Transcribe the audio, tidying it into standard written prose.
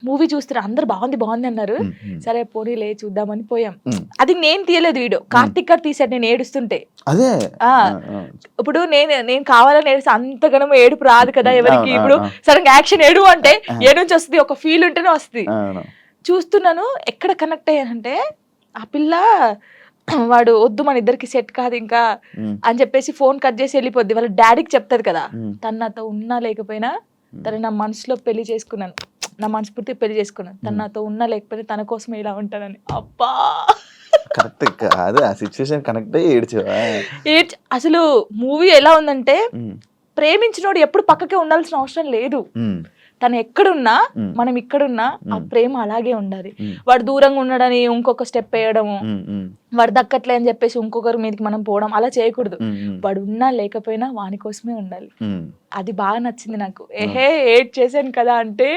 Movie చూస్తారు అందరు బాగుంది అన్నారు. సరే పోనీలే చూద్దామని పోయాం. అది నేను తీయలేదు, వీడియో కార్తిక్ గారు తీసాడు నేను ఏడుస్తుంటే. అదే ఇప్పుడు నేను కావాలని ఏడుస్తే అంతగానో ఏడుపు రాదు కదా ఎవరికి. ఇప్పుడు సడన్ యాక్షన్ ఏడు అంటే ఏ నుంచి వస్తుంది, ఒక ఫీల్ ఉంటేనే వస్తుంది. చూస్తున్నాను ఎక్కడ కనెక్ట్ అయ్యానంటే ఆ పిల్ల వాడు వద్దు మన ఇద్దరికి సెట్ కాదు ఇంకా అని చెప్పేసి ఫోన్ కట్ చేసి వెళ్ళిపోద్ది. వాళ్ళ డాడీకి చెప్తాది కదా, తను నాతో ఉన్నా లేకపోయినా తను నా మనసులో పెళ్లి చేసుకున్నాను, నా మనస్ఫూర్తి పెళ్లి చేసుకున్నాను, తను నాతో ఉన్నా లేకపోయినా తన కోసమే ఇలా ఉంటానని. అబ్బా కరెక్ట్ అదే ఆ సిచ్యువేషన్ కనెక్ట్ అయ్యి ఏడ్చావా? అసలు మూవీ ఎలా ఉందంటే ప్రేమించినోడు ఎప్పుడు పక్కకే ఉండాల్సిన అవసరం లేదు. తను ఎక్కడున్నా మనం ఇక్కడున్నా ఆ ప్రేమ అలాగే ఉండాలి. వాడు దూరంగా ఉన్నాడని ఇంకొక స్టెప్ వేయడము, వాడు దక్కట్లే అని చెప్పేసి ఇంకొకరి మీదకి మనం పోవడం అలా చేయకూడదు. వాడు ఉన్నా లేకపోయినా వాని కోసమే ఉండాలి. అది బాగా నచ్చింది నాకు. ఏడ్ చేశాను కదా అంటే